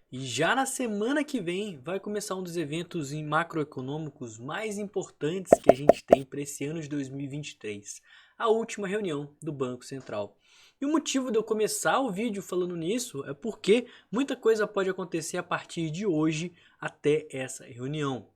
E já na semana que vem vai começar um dos eventos macroeconômicos mais importantes que a gente tem para esse ano de 2023, a última reunião do Banco Central. E o motivo de eu começar o vídeo falando nisso é porque muita coisa pode acontecer a partir de hoje até essa reunião.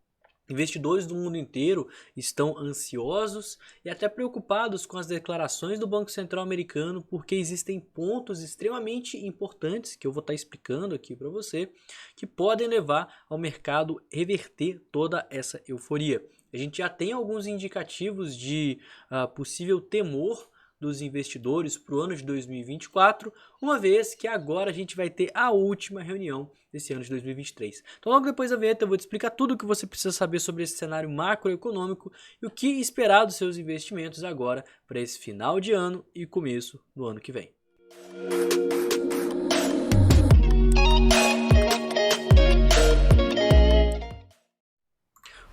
Investidores do mundo inteiro estão ansiosos e até preocupados com as declarações do Banco Central americano, porque existem pontos extremamente importantes que eu vou estar explicando aqui para você, que podem levar ao mercado reverter toda essa euforia. A gente já tem alguns indicativos de possível temor dos investidores para o ano de 2024, uma vez que agora a gente vai ter a última reunião desse ano de 2023. Então logo depois da vinheta eu vou te explicar tudo o que você precisa saber sobre esse cenário macroeconômico e o que esperar dos seus investimentos agora para esse final de ano e começo do ano que vem.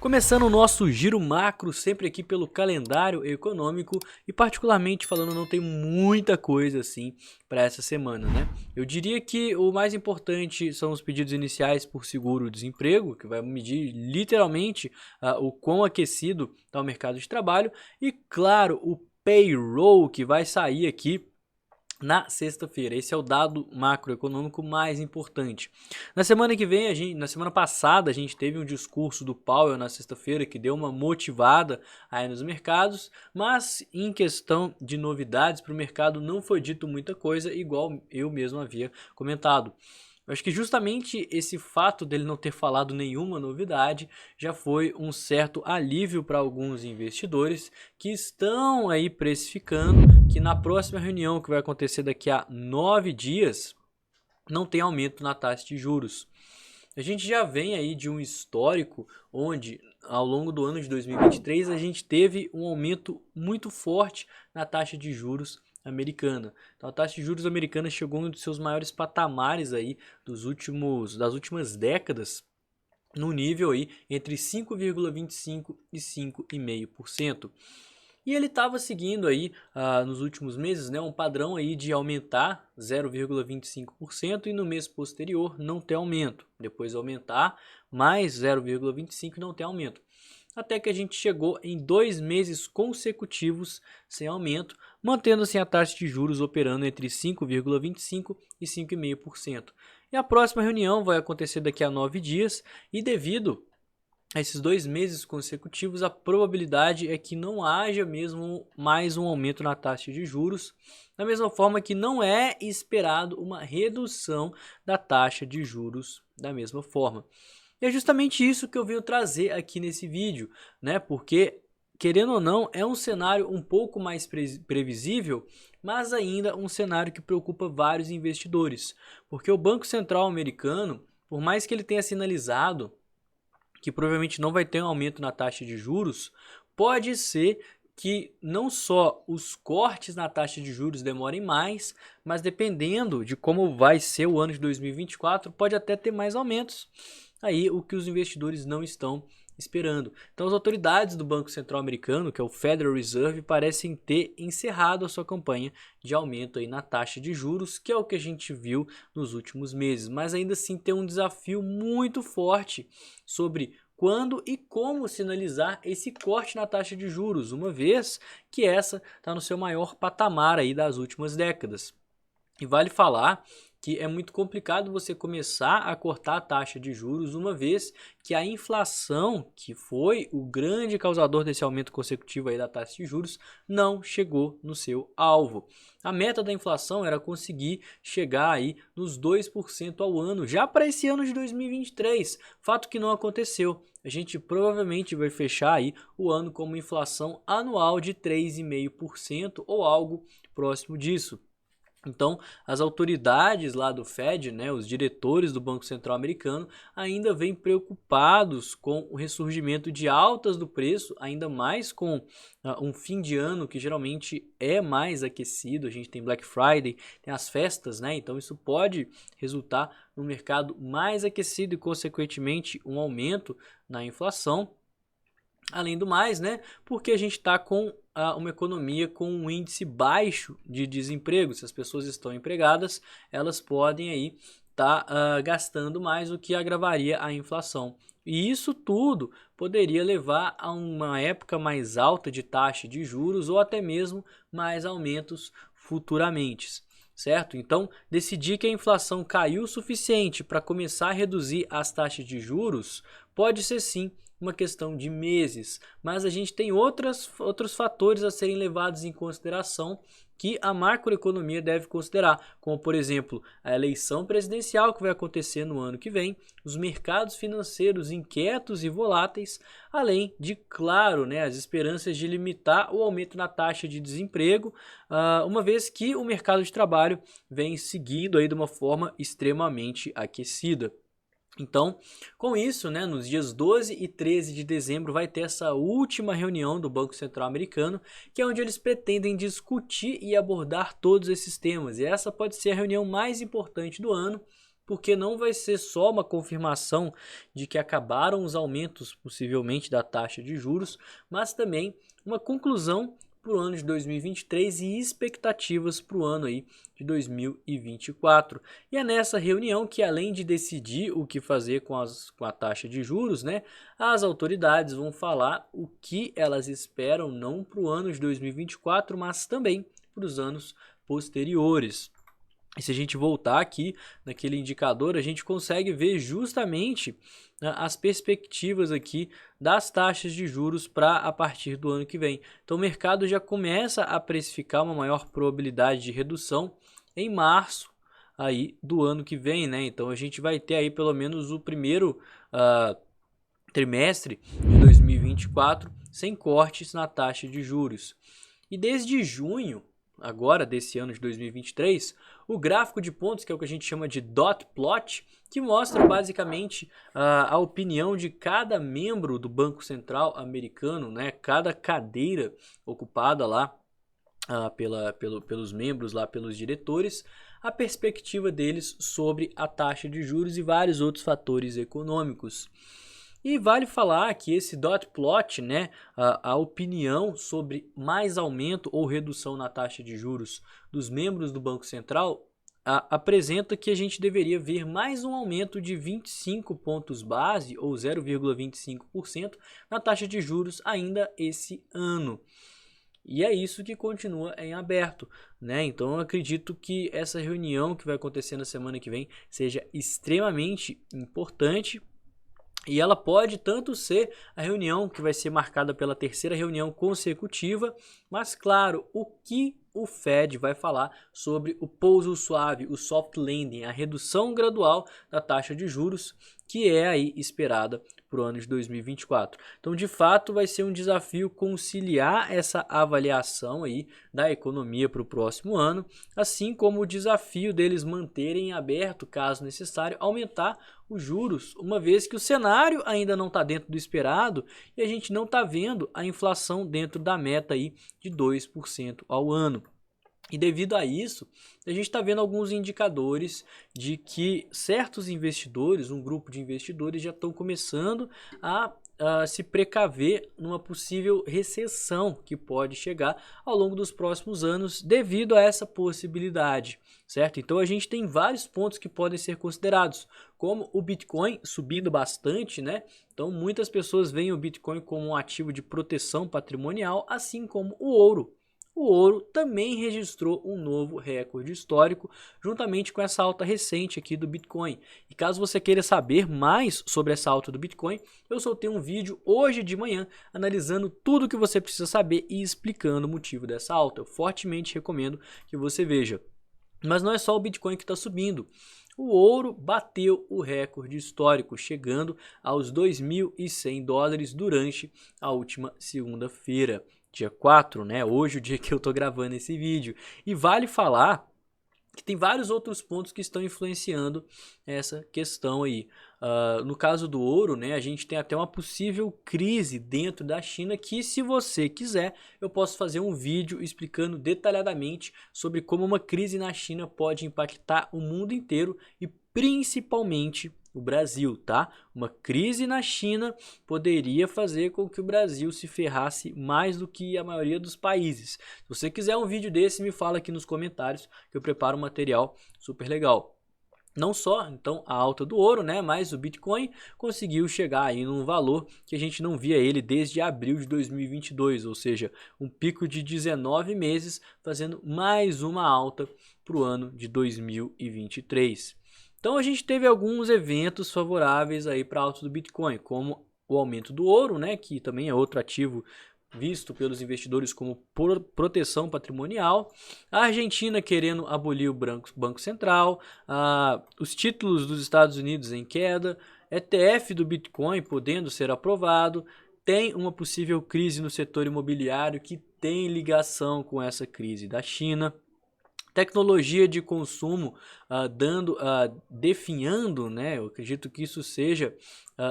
Começando o nosso giro macro, sempre aqui pelo calendário econômico e particularmente falando não tem muita coisa assim para essa semana, né? Eu diria que o mais importante são os pedidos iniciais por seguro-desemprego, que vai medir literalmente o quão aquecido está o mercado de trabalho e claro, o payroll que vai sair aqui na sexta-feira. Esse é o dado macroeconômico mais importante. Na semana que vem, na semana passada, a gente teve um discurso do Powell na sexta-feira que deu uma motivada aí nos mercados, mas em questão de novidades para o mercado não foi dito muita coisa, igual eu mesmo havia comentado. Eu acho que justamente esse fato dele não ter falado nenhuma novidade já foi um certo alívio para alguns investidores que estão aí precificando que na próxima reunião, que vai acontecer daqui a 9 dias, não tem aumento na taxa de juros. A gente já vem aí de um histórico onde ao longo do ano de 2023 a gente teve um aumento muito forte na taxa de juros americana. Então a taxa de juros americana chegou a um dos seus maiores patamares aí das últimas décadas, no nível aí entre 5,25 e 5,5%. E ele estava seguindo aí nos últimos meses, né, um padrão aí de aumentar 0,25% e no mês posterior não ter aumento. Depois aumentar mais 0,25% e não ter aumento. Até que a gente chegou em 2 meses consecutivos sem aumento, mantendo assim a taxa de juros operando entre 5,25% e 5,5%. E a próxima reunião vai acontecer daqui a 9 dias e devido a esses 2 meses consecutivos, a probabilidade é que não haja mesmo mais um aumento na taxa de juros, da mesma forma que não é esperado uma redução da taxa de juros da mesma forma. E é justamente isso que eu venho trazer aqui nesse vídeo, né? Porque, querendo ou não, é um cenário um pouco mais previsível, mas ainda um cenário que preocupa vários investidores. Porque o Banco Central americano, por mais que ele tenha sinalizado que provavelmente não vai ter um aumento na taxa de juros, pode ser que não só os cortes na taxa de juros demorem mais, mas dependendo de como vai ser o ano de 2024, pode até ter mais aumentos. Aí o que os investidores não estão esperando. Então as autoridades do Banco Central americano, que é o Federal Reserve, parecem ter encerrado a sua campanha de aumento aí na taxa de juros, que é o que a gente viu nos últimos meses, mas ainda assim tem um desafio muito forte sobre quando e como sinalizar esse corte na taxa de juros, uma vez que essa está no seu maior patamar aí das últimas décadas. E vale falar que é muito complicado você começar a cortar a taxa de juros, uma vez que a inflação, que foi o grande causador desse aumento consecutivo aí da taxa de juros, não chegou no seu alvo. A meta da inflação era conseguir chegar aí nos 2% ao ano, já para esse ano de 2023, fato que não aconteceu. A gente provavelmente vai fechar aí o ano com uma inflação anual de 3,5% ou algo próximo disso. Então, as autoridades lá do Fed, né, os diretores do Banco Central americano, ainda vêm preocupados com o ressurgimento de altas do preço, ainda mais com um fim de ano que geralmente é mais aquecido. A gente tem Black Friday, tem as festas, né? Então isso pode resultar no mercado mais aquecido e, consequentemente, um aumento na inflação. Além do mais, né, porque a gente está com uma economia com um índice baixo de desemprego. Se as pessoas estão empregadas, elas podem aí está gastando mais, o que agravaria a inflação. E isso tudo poderia levar a uma época mais alta de taxa de juros ou até mesmo mais aumentos futuramente, certo? Então, decidir que a inflação caiu o suficiente para começar a reduzir as taxas de juros pode ser sim uma questão de meses, mas a gente tem outros fatores a serem levados em consideração que a macroeconomia deve considerar, como por exemplo a eleição presidencial que vai acontecer no ano que vem, os mercados financeiros inquietos e voláteis, além de, claro, as esperanças de limitar o aumento na taxa de desemprego, uma vez que o mercado de trabalho vem seguindo aí de uma forma extremamente aquecida. Então, com isso, nos dias 12 e 13 de dezembro vai ter essa última reunião do Banco Central Americano, que é onde eles pretendem discutir e abordar todos esses temas. E essa pode ser a reunião mais importante do ano, porque não vai ser só uma confirmação de que acabaram os aumentos, possivelmente, da taxa de juros, mas também uma conclusão para o ano de 2023 e expectativas para o ano aí de 2024. E é nessa reunião que, além de decidir o que fazer com a taxa de juros, as autoridades vão falar o que elas esperam não para o ano de 2024, mas também para os anos posteriores. E se a gente voltar aqui naquele indicador, a gente consegue ver justamente as perspectivas aqui das taxas de juros para a partir do ano que vem. Então o mercado já começa a precificar uma maior probabilidade de redução em março aí do ano que vem, Então a gente vai ter aí pelo menos o primeiro trimestre de 2024 sem cortes na taxa de juros. E desde junho agora desse ano de 2023, o gráfico de pontos, que é o que a gente chama de dot plot, que mostra basicamente a opinião de cada membro do Banco Central americano, cada cadeira ocupada lá pelos membros, lá pelos diretores, a perspectiva deles sobre a taxa de juros e vários outros fatores econômicos. E vale falar que esse dot plot, a opinião sobre mais aumento ou redução na taxa de juros dos membros do Banco Central, apresenta que a gente deveria ver mais um aumento de 25 pontos base, ou 0,25%, na taxa de juros ainda esse ano. E é isso que continua em aberto, Então eu acredito que essa reunião que vai acontecer na semana que vem seja extremamente importante. E ela pode tanto ser a reunião que vai ser marcada pela terceira reunião consecutiva, mas claro, o que o Fed vai falar sobre o pouso suave, o soft landing, a redução gradual da taxa de juros, que é aí esperada para o ano de 2024. Então, de fato, vai ser um desafio conciliar essa avaliação aí da economia para o próximo ano, assim como o desafio deles manterem aberto, caso necessário, aumentar os juros, uma vez que o cenário ainda não está dentro do esperado e a gente não está vendo a inflação dentro da meta aí de 2% ao ano. E devido a isso, a gente está vendo alguns indicadores de que certos investidores, um grupo de investidores, já estão começando a se precaver numa possível recessão que pode chegar ao longo dos próximos anos devido a essa possibilidade, certo? Então a gente tem vários pontos que podem ser considerados, como o Bitcoin subindo bastante, Então muitas pessoas veem o Bitcoin como um ativo de proteção patrimonial, assim como o ouro. O ouro também registrou um novo recorde histórico, juntamente com essa alta recente aqui do Bitcoin. E caso você queira saber mais sobre essa alta do Bitcoin, eu soltei um vídeo hoje de manhã analisando tudo o que você precisa saber e explicando o motivo dessa alta. Eu fortemente recomendo que você veja. Mas não é só o Bitcoin que está subindo. O ouro bateu o recorde histórico, chegando aos 2.100 dólares durante a última segunda-feira. Dia 4, Hoje o dia que eu tô gravando esse vídeo. E vale falar que tem vários outros pontos que estão influenciando essa questão aí. No caso do ouro, a gente tem até uma possível crise dentro da China que, se você quiser, eu posso fazer um vídeo explicando detalhadamente sobre como uma crise na China pode impactar o mundo inteiro e principalmente o Brasil, tá? Uma crise na China poderia fazer com que o Brasil se ferrasse mais do que a maioria dos países. Se você quiser um vídeo desse, me fala aqui nos comentários que eu preparo um material super legal. Não só, então, a alta do ouro, né, mas o Bitcoin conseguiu chegar aí num valor que a gente não via ele desde abril de 2022, ou seja, um pico de 19 meses, fazendo mais uma alta para o ano de 2023. Então a gente teve alguns eventos favoráveis aí para a alta do Bitcoin, como o aumento do ouro, né, que também é outro ativo visto pelos investidores como proteção patrimonial, a Argentina querendo abolir o Banco Central, os títulos dos Estados Unidos em queda, ETF do Bitcoin podendo ser aprovado, tem uma possível crise no setor imobiliário que tem ligação com essa crise da China. Tecnologia de consumo definhando, né? Eu acredito que isso seja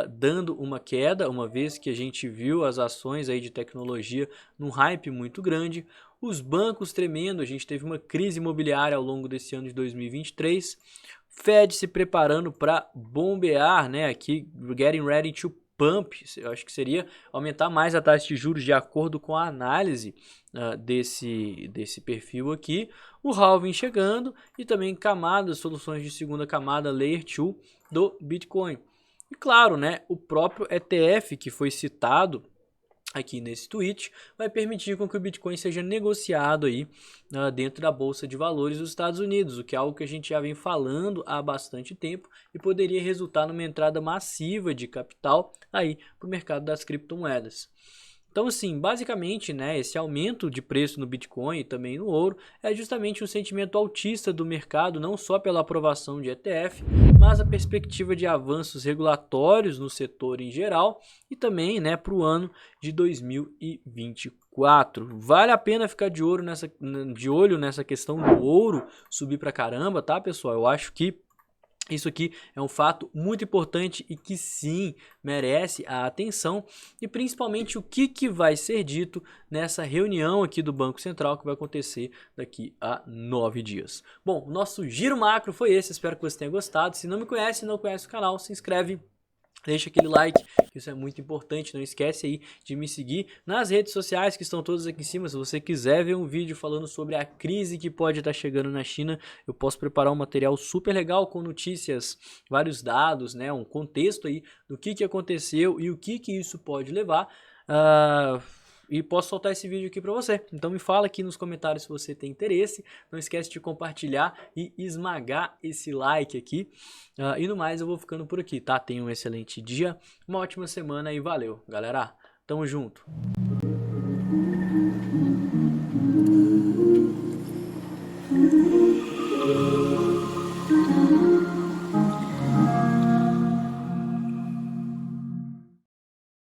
dando uma queda, uma vez que a gente viu as ações aí de tecnologia num hype muito grande. Os bancos tremendo, a gente teve uma crise imobiliária ao longo desse ano de 2023. Fed se preparando para bombear, né? Aqui, getting ready to pump, eu acho que seria aumentar mais a taxa de juros de acordo com a análise desse perfil aqui. O halving chegando e também camadas, soluções de segunda camada, Layer 2 do Bitcoin. E claro, né, o próprio ETF que foi citado aqui nesse tweet vai permitir com que o Bitcoin seja negociado aí dentro da Bolsa de Valores dos Estados Unidos, o que é algo que a gente já vem falando há bastante tempo e poderia resultar numa entrada massiva de capital aí para o mercado das criptomoedas. Então, assim, basicamente, né, esse aumento de preço no Bitcoin e também no ouro é justamente um sentimento altista do mercado, não só pela aprovação de ETF, mas a perspectiva de avanços regulatórios no setor em geral e também, né, para o ano de 2024. Vale a pena ficar de olho nessa questão do ouro subir para caramba, tá, pessoal? Eu acho que isso aqui é um fato muito importante e que sim merece a atenção, e principalmente o que vai ser dito nessa reunião aqui do Banco Central que vai acontecer daqui a 9 dias. Bom, o nosso giro macro foi esse, espero que você tenha gostado. Se não me conhece, não conhece o canal, se inscreve. Deixa aquele like, que isso é muito importante. Não esquece aí de me seguir nas redes sociais que estão todas aqui em cima. Se você quiser ver um vídeo falando sobre a crise que pode estar chegando na China, eu posso preparar um material super legal com notícias, vários dados, né, um contexto aí do que aconteceu e o que isso pode levar. E posso soltar esse vídeo aqui para você. Então me fala aqui nos comentários se você tem interesse. Não esquece de compartilhar e esmagar esse like aqui. E no mais eu vou ficando por aqui, tá? Tenha um excelente dia, uma ótima semana e valeu, galera. Tamo junto.